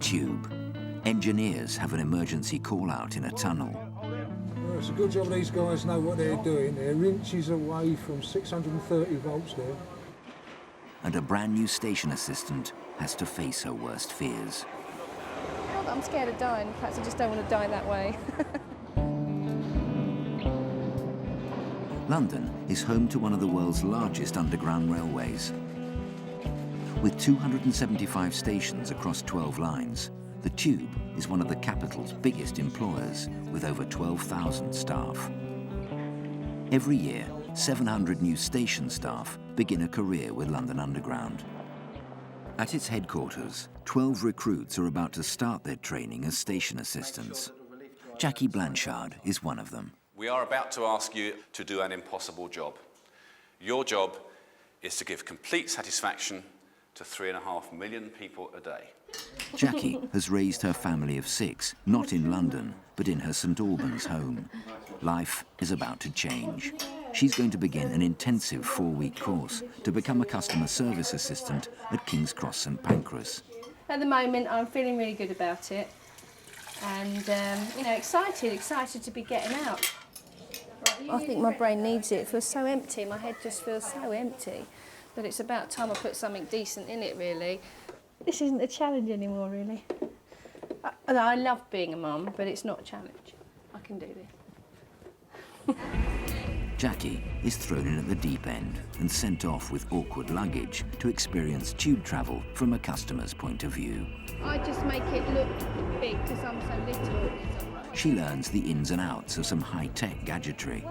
tube. Engineers have an emergency call-out in a tunnel. Well, it's a good job these guys know what they're doing. They're inches away from 630 volts there. And a brand new station assistant has to face her worst fears. Not that I'm scared of dying, perhaps I just don't want to die that way. London is home to one of the world's largest underground railways. With 275 stations across 12 lines, the Tube is one of the capital's biggest employers, with over 12,000 staff. Every year, 700 new station staff begin a career with London Underground. At its headquarters, 12 recruits are about to start their training as station assistants. Jackie Blanchard is one of them. We are about to ask you to do an impossible job. Your job is to give complete satisfaction to 3.5 million people a day. Jackie has raised her family of 6, not in London, but in her St Albans home. Life is about to change. She's going to begin an intensive 4-week course to become a customer service assistant at King's Cross St Pancras. At the moment, I'm feeling really good about it. And, you know, excited to be getting out. I think my brain needs it. It feels so empty. My head just feels so empty that it's about time I put something decent in it, really. This isn't a challenge anymore, really. I love being a mum, but it's not a challenge. I can do this. Jackie is thrown in at the deep end and sent off with awkward luggage to experience tube travel from a customer's point of view. I just make it look big because I'm so little. She learns the ins and outs of some high-tech gadgetry.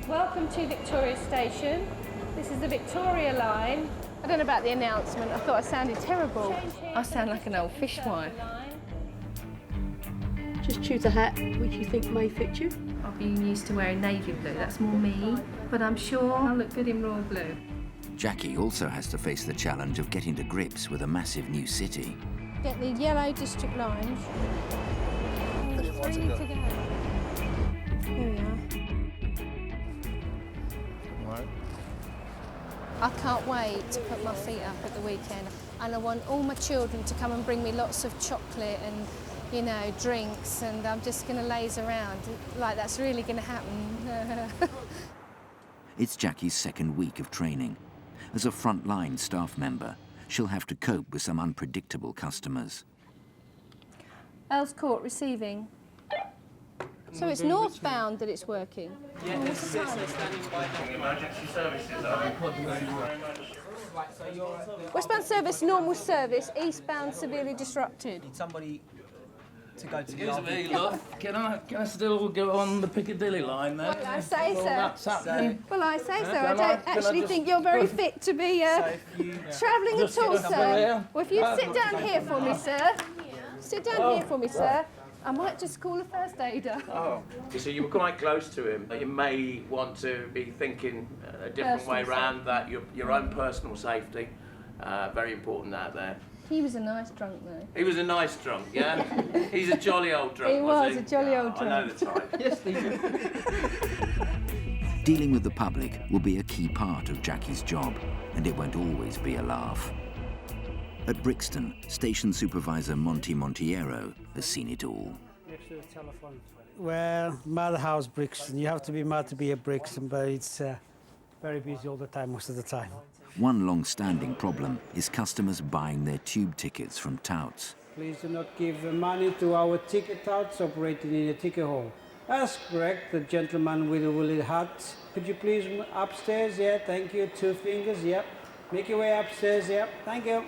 Welcome to Victoria Station. This is the Victoria line. I don't know about the announcement. I thought I sounded terrible. I sound like an old fishwife. Just choose a hat which you think may fit you. I've been used to wearing navy blue. That's more me. But I'm sure I'll look good in royal blue. Jackie also has to face the challenge of getting to grips with a massive new city. Get the yellow district lines. Ready to go. Here we are. Right. I can't wait to put my feet up at the weekend. And I want all my children to come and bring me lots of chocolate and, you know, drinks, and I'm just going to laze around. Like, that's really going to happen. It's Jackie's second week of training. As a frontline staff member, she'll have to cope with some unpredictable customers. Earls Court receiving. So it's northbound that it's working? Yeah, what's the time? Emergency services. Westbound service, normal service, eastbound severely disrupted. Need somebody to go to the Excuse me, love. Can I still go on the Piccadilly line then? Well, I say so. That's happening. Well, I say so. I Can don't I actually just- think you're very fit to be travelling at all, get a number sir. here? Well, if you sit down here for me, sir. Sit down here for me, sir. I might just call a first aider. Oh, you see, you were quite close to him. You may want to be thinking a different way round that, your own personal safety. Very important out there. He was a nice drunk, though. He was a nice drunk, yeah? He's a jolly old drunk, He was was a jolly old I know drunk. the type. Yes, Steve. Dealing with the public will be a key part of Jackie's job, and it won't always be a laugh. At Brixton, station supervisor Monty Montiero has seen it all. Next to the telephone. Well, Madhouse Brixton. You have to be mad to be at Brixton, but it's very busy all the time, most of the time. One long-standing problem is customers buying their tube tickets from touts. Please do not give money to our ticket touts operating in a ticket hall. That's correct, the gentleman with the woolly hat. Could you please upstairs? Yeah, thank you. 2 fingers, yep. Make your way upstairs, yep. Thank you.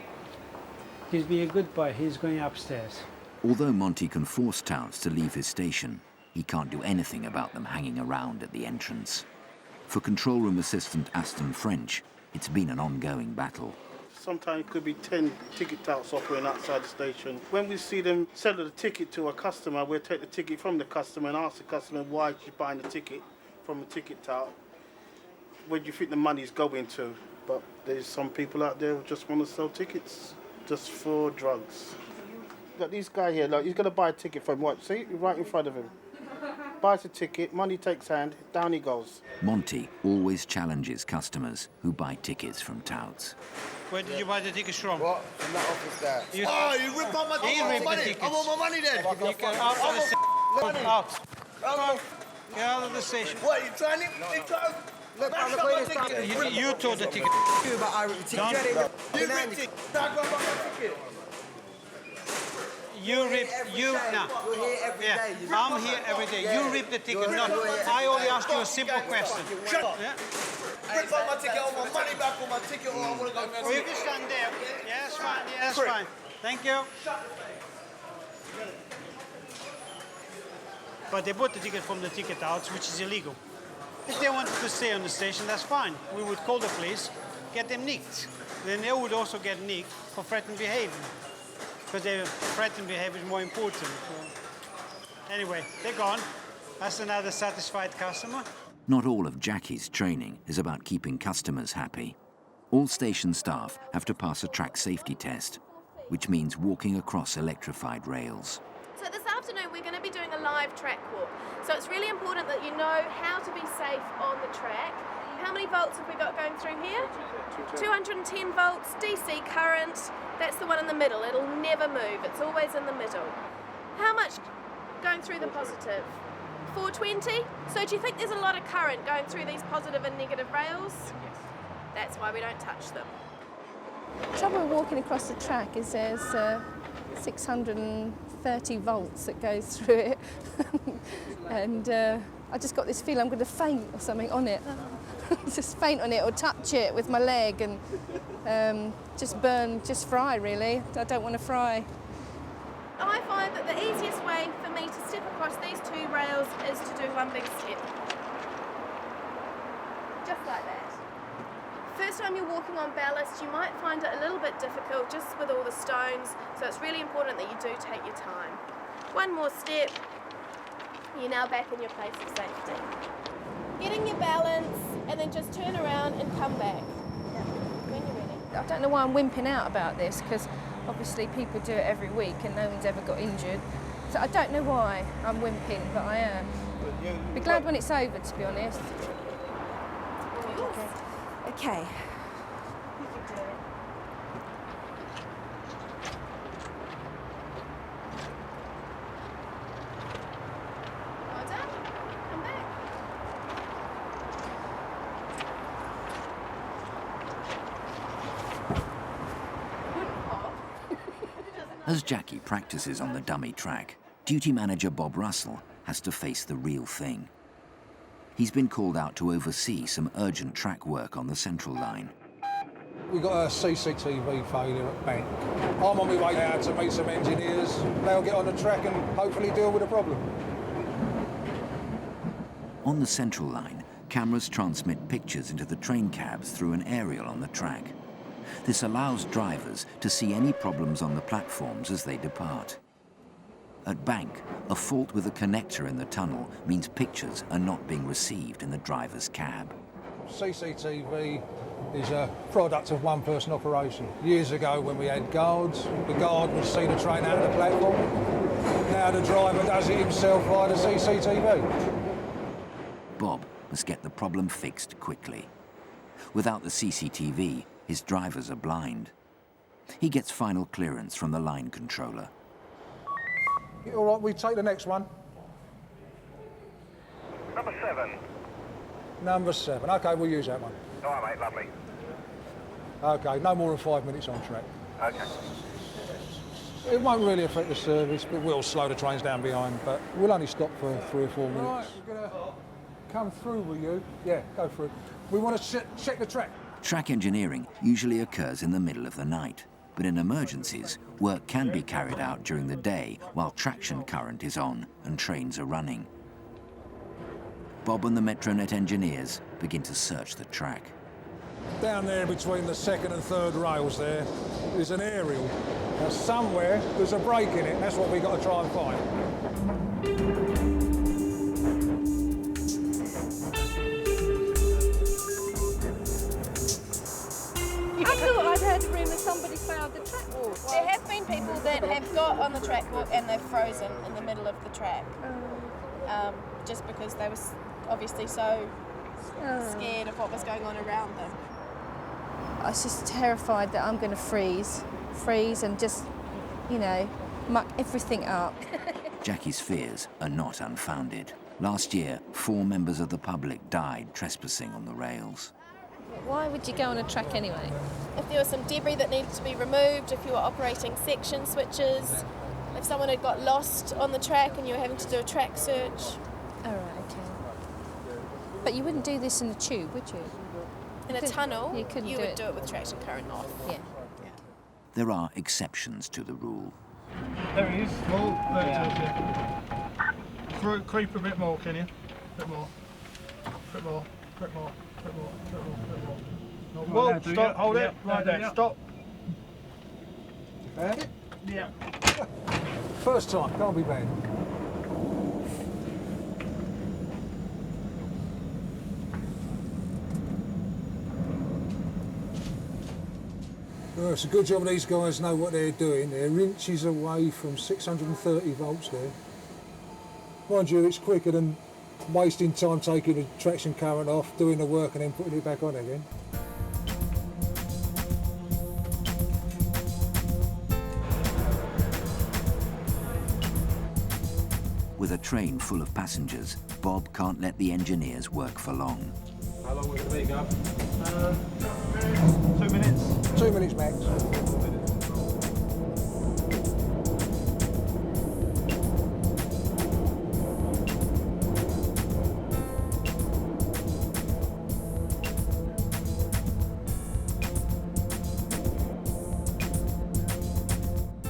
He's being a good boy. He's going upstairs. Although Monty can force touts to leave his station, he can't do anything about them hanging around at the entrance. For control room assistant Aston French, it's been an ongoing battle. Sometimes it could be 10 ticket touts operating outside the station. When we see them sell the ticket to a customer, we'll take the ticket from the customer and ask the customer why she's buying the ticket from a ticket tout. Where do you think the money's going to? But there's some people out there who just want to sell tickets just for drugs. Got this guy here, like, he's going to buy a ticket from what? See, right in front of him. buys the ticket, money takes hand, down he goes. Monty always challenges customers who buy tickets from touts. Where did you buy the tickets from? What? From that office there. You ripped out my ticket. I want money. I want my money then. You get out of the station. Out. Get out of the station. What, you trying to... Look, I'm the ticket. You tore the ticket. You about I ripped the ticket. You ripped it. I got my ticket. You rip, you, now. You're here every day. I'm here every day. You rip the ticket, not. I only ask you a simple question. Shut up. Yeah? Rip out my ticket, I want my money back on my ticket, or I want to go... Well, you can stand there. Yeah, that's fine. Yeah, that's fine. Thank you. But they bought the ticket from the ticket outs, which is illegal. If they wanted to stay on the station, that's fine. We would call the police, get them nicked. Then they would also get nicked for threatened behavior. Because their threatened behavior is more important. So, anyway, they're gone. That's another satisfied customer. Not all of Jackie's training is about keeping customers happy. All station staff have to pass a track safety test, which means walking across electrified rails. So this afternoon we're going to be doing a live track walk. So it's really important that you know how to be safe on the track. How many volts have we got going through here? 210 volts, DC current. That's the one in the middle. It'll never move. It's always in the middle. How much going through the positive? 420? So do you think there's a lot of current going through these positive and negative rails? Yes. That's why we don't touch them. The trouble with walking across the track is there's 630 volts that goes through it. And I just got this feeling I'm going to faint or something on it. Just faint on it or touch it with my leg and just burn, just fry really. I don't want to fry. I find that the easiest way for me to step across these two rails is to do one big step. Just like that. First time you're walking on ballast, you might find it a little bit difficult just with all the stones, so it's really important that you do take your time. One more step, you're now back in your place of safety. Getting your balance, and then just turn around and come back. When you're ready. I don't know why I'm wimping out about this, because obviously people do it every week and no one's ever got injured. So I don't know why I'm wimping, but I am. Be glad when it's over, to be honest. Okay. You can do it. Well done. Come back. As Jackie practices on the dummy track, duty manager Bob Russell has to face the real thing. He's been called out to oversee some urgent track work on the central line. We've got a CCTV failure at Bank. I'm on my way out to meet some engineers. They'll get on the track and hopefully deal with the problem. On the central line, cameras transmit pictures into the train cabs through an aerial on the track. This allows drivers to see any problems on the platforms as they depart. At Bank, a fault with a connector in the tunnel means pictures are not being received in the driver's cab. CCTV is a product of one-person operation. Years ago when we had guards, the guard would see the train out of the platform. Now the driver does it himself via the CCTV. Bob must get the problem fixed quickly. Without the CCTV, his drivers are blind. He gets final clearance from the line controller. All right, we take the next one. Number 7. Number 7. OK, we'll use that one. All right, mate, lovely. OK, no more than 5 minutes on track. OK. It won't really affect the service, but we'll slow the trains down behind, but we'll only stop for 3 or 4 minutes. All right, we're going to come through with you. Yeah, go through. We want to check the track. Track engineering usually occurs in the middle of the night, but in emergencies, work can be carried out during the day while traction current is on and trains are running. Bob and the Metronet engineers begin to search the track. Down there between the 2nd and 3rd rails there is an aerial. Now somewhere there's a break in it, that's what we've got to try and find. I thought I'd heard a rumour somebody failed the track walk. There have been people that have got on the track walk and they've frozen in the middle of the track. just because they were obviously so scared of what was going on around them. I was just terrified that I'm going to freeze and just, you know, muck everything up. Jackie's fears are not unfounded. Last year, 4 members of the public died trespassing on the rails. Why would you go on a track anyway? If there was some debris that needed to be removed, if you were operating section switches, if someone had got lost on the track and you were having to do a track search. All right, okay. But you wouldn't do this in a tube, would you? In a tunnel, you couldn't you do would it. do it with traction current off. Yeah. There are exceptions to the rule. There he is. Oh, there it is. Through, creep a bit more, can you? A bit more. Bit more. Bit more. Bit more. Bit more. Bit more. Whoa, stop, hold it. Right there, stop. Yeah. First time, can't be bad. Well, it's a good job these guys know what they're doing. They're inches away from 630 volts there. Mind you, it's quicker than wasting time taking the traction current off, doing the work and then putting it back on again. With a train full of passengers, Bob can't let the engineers work for long. How long will it be, Gov? 2 minutes. 2 minutes max.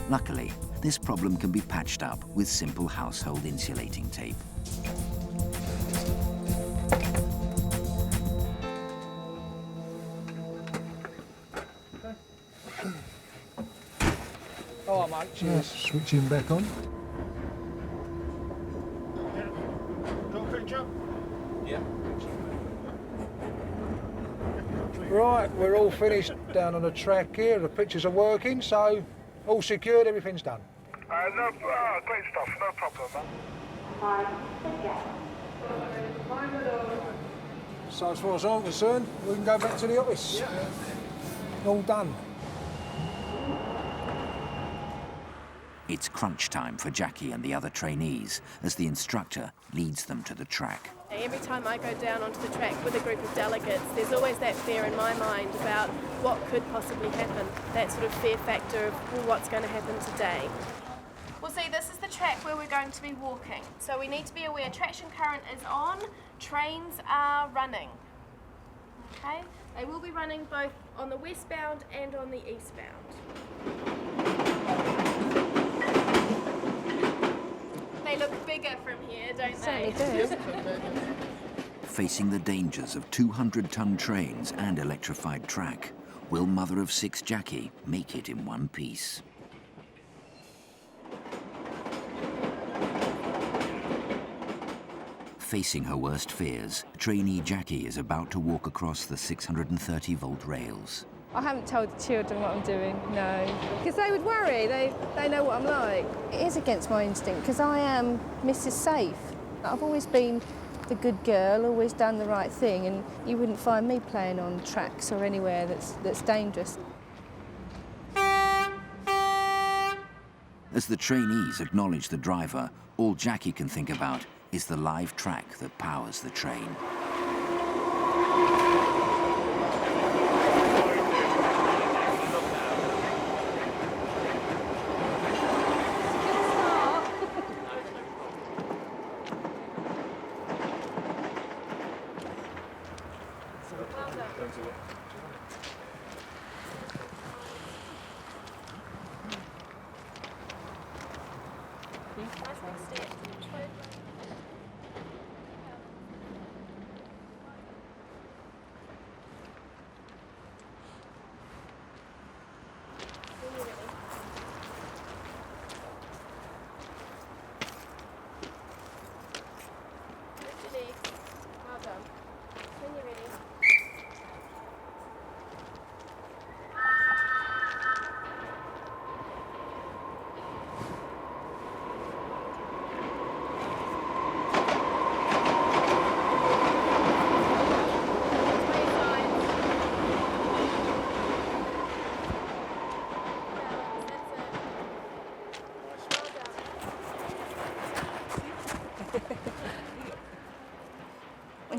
Luckily, this problem can be patched up with simple household insulating tape. Oh, mate, cheers. Switching back on. Got a picture? Yeah. Right, we're all finished down on the track here. The pictures are working, so all secured, everything's done. Great stuff, no problem, man. So as far as I'm concerned, we can go back to the office. All done. It's crunch time for Jackie and the other trainees as the instructor leads them to the track. Every time I go down onto the track with a group of delegates, there's always that fear in my mind about what could possibly happen, that sort of fear factor of, well, what's going to happen today. Well, see, this is the track where we're going to be walking. So we need to be aware traction current is on, trains are running. Okay? They will be running both on the westbound and on the eastbound. They look bigger from here, don't they? Certainly do. Facing the dangers of 200-ton trains and electrified track, will mother of 6 Jackie make it in one piece? Facing her worst fears, trainee Jackie is about to walk across the 630-volt rails. I haven't told the children what I'm doing, no. Because they would worry, they know what I'm like. It is against my instinct, because I am Mrs. Safe. I've always been the good girl, always done the right thing, and you wouldn't find me playing on tracks or anywhere that's dangerous. As the trainees acknowledge the driver, all Jackie can think about is the live track that powers the train.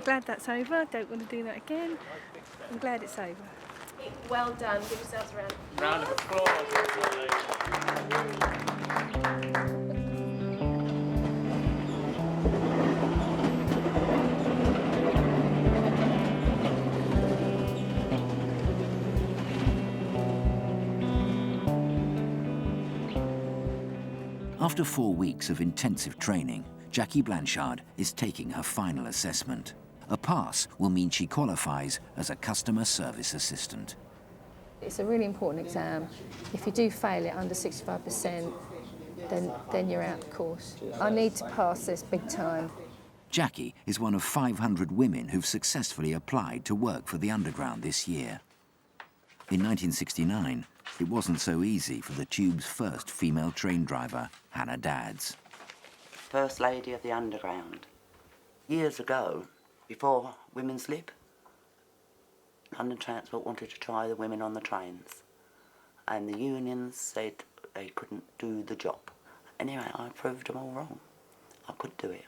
glad that's over. I don't want to do that again. I'm glad it's over. Well done. Give yourselves a round. Round of applause. After 4 weeks of intensive training, Jackie Blanchard is taking her final assessment. A pass will mean she qualifies as a customer service assistant. It's a really important exam. If you do fail it under 65%, then you're out of course. I need to pass this big time. Jackie is one of 500 women who've successfully applied to work for the Underground this year. In 1969, it wasn't so easy for the Tube's first female train driver, Hannah Dadds. First lady of the Underground. Years ago, before women's lib, London Transport wanted to try the women on the trains, and the unions said they couldn't do the job. Anyway, I proved them all wrong. I could do it.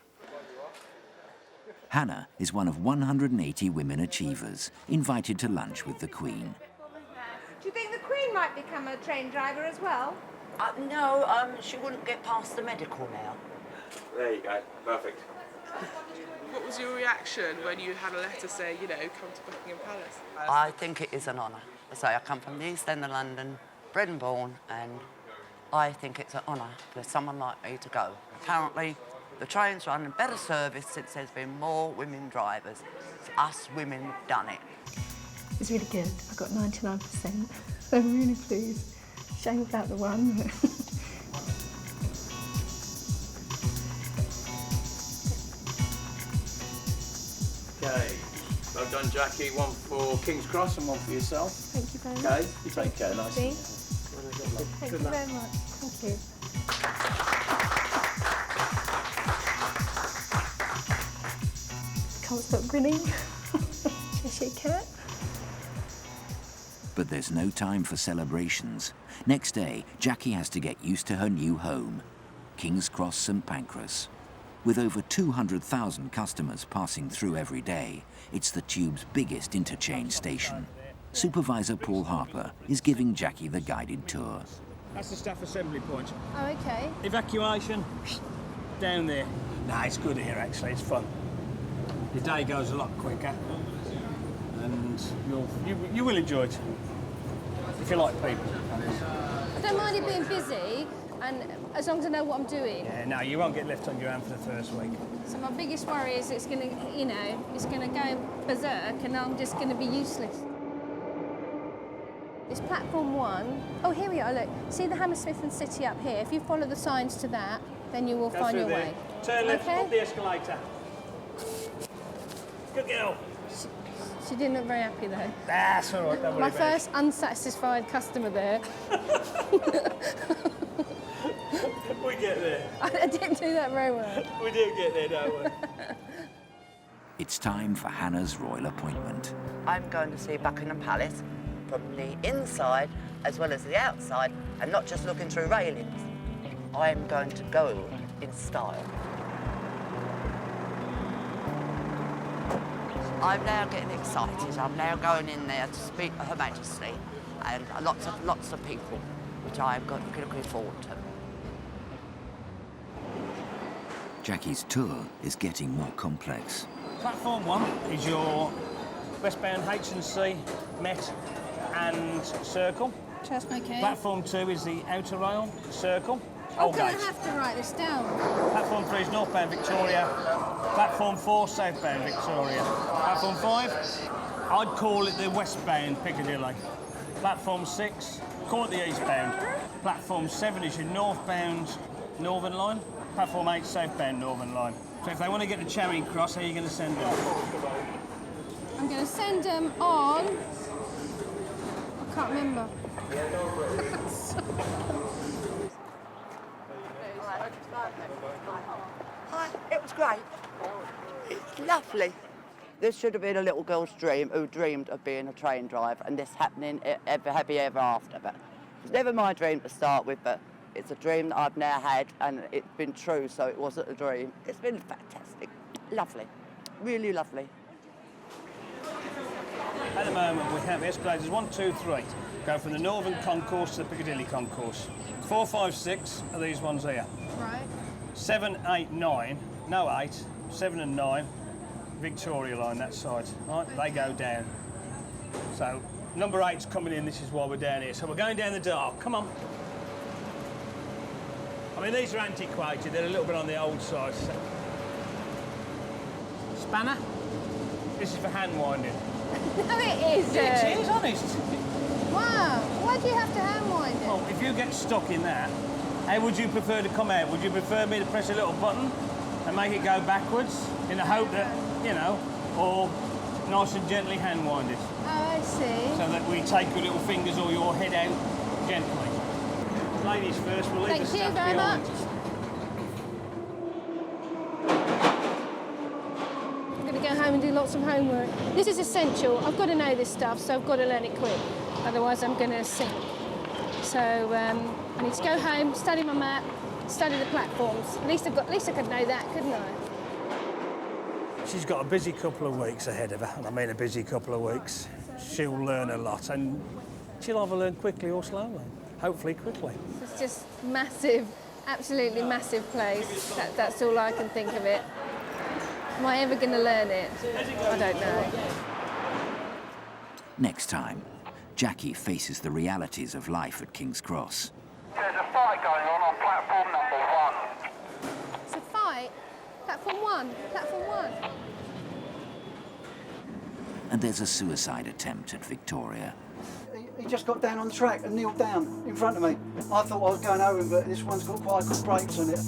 Hannah is one of 180 women achievers invited to lunch with the Queen. Do you think the Queen might become a train driver as well? No, she wouldn't get past the medical now. There you go. Perfect. What was your reaction when you had a letter saying, you know, come to Buckingham Palace? I think it is an honour. I say, I come from the East End of London, bred and born, and I think it's an honour for someone like me to go. Apparently, the trains run in better service since there's been more women drivers. It's us women who've done it. It's really good. I got 99%. I'm really pleased. Shame about the one. Okay. Well done, Jackie. One for King's Cross and one for yourself. Thank you very much. Okay. You take care. Nice. Thank you very much. Thank you. Can't stop grinning. Cheshire cat. But there's no time for celebrations. Next day, Jackie has to get used to her new home, King's Cross St Pancras. With over 200,000 customers passing through every day, it's the Tube's biggest interchange station. Supervisor Paul Harper is giving Jackie the guided tour. That's the staff assembly point. Oh, okay. Evacuation, down there. Nah, it's good here actually, it's fun. Your day goes a lot quicker and you will enjoy it, if you like people. I don't mind it being busy, and as long as I know what I'm doing. Yeah, no, you won't get left on your own for the first week. So my biggest worry is it's going to, you know, it's going to go berserk and I'm just going to be useless. It's platform 1. Oh, here we are, look. See the Hammersmith and City up here? If you follow the signs to that, then you will find your way. Turn left, okay? up the escalator. Good girl. She didn't look very happy though. That's all right, don't worry My about first unsatisfied customer there. We get there. I didn't do that very well. We do get there, don't we? It's time for Hannah's royal appointment. I'm going to see Buckingham Palace from the inside as well as the outside, and not just looking through railings. I'm going to go in style. I'm now getting excited. I'm now going in there to speak to Her Majesty and lots of people, which I'm looking forward to. Jackie's tour is getting more complex. Platform 1 is your westbound H&C, Met and Circle. Okay. Platform 2 is the outer rail, Circle. I'm going to have to write this down. Platform 3 is northbound Victoria. Platform 4, southbound Victoria. Platform 5, I'd call it the westbound Piccadilly. Platform 6, call it the eastbound. Platform 7 is your northbound Northern Line. Platform 8, southbound Northern Line. So if they want to get to Charing Cross, how are you going to send them? I'm going to send them on... I can't remember. Hi, it was great. It's lovely. This should have been a little girl's dream who dreamed of being a train driver, and this happening happy ever after. But it was never my dream to start with, but it's a dream that I've now had, and it's been true, so it wasn't a dream. It's been fantastic. Lovely. Really lovely. At the moment, we have escalators 1, 2, 3. Go from the Northern Concourse to the Piccadilly Concourse. 4, 5, 6 are these ones here. Right. 7, 8, 9, no 8, 7 and 9, Victoria line, that side. Right, they go down. So, number 8's coming in, this is why we're down here. So we're going down the dark, come on. I mean, these are antiquated, they're a little bit on the old side. So. Spanner? This is for hand winding. No, it isn't. It is, honest. Wow, why do you have to hand wind it? Well, if you get stuck in that, how would you prefer to come out? Would you prefer me to press a little button and make it go backwards in the hope that, you know, or nice and gently hand wind it? Oh, I see. So that we take your little fingers or your head out gently. Ladies first, we'll leave the stuff Thank you very behind. much. I'm going to go home and do lots of homework. This is essential. I've got to know this stuff, so I've got to learn it quick. Otherwise, I'm going to sink. So I need to go home, study my map, study the platforms. At least I could know that, couldn't I? She's got a busy couple of weeks ahead of her, and I mean a busy couple of weeks. She'll learn a lot, and she'll either learn quickly or slowly. Hopefully quickly. It's just massive, absolutely massive place. That's all I can think of it. Am I ever going to learn it? I don't know. Next time, Jackie faces the realities of life at King's Cross. There's a fight going on platform number 1. It's a fight? Platform 1? Platform 1? And there's a suicide attempt at Victoria. He just got down on the track and kneeled down in front of me. I thought I was going over him, but this one's got quite good brakes on it.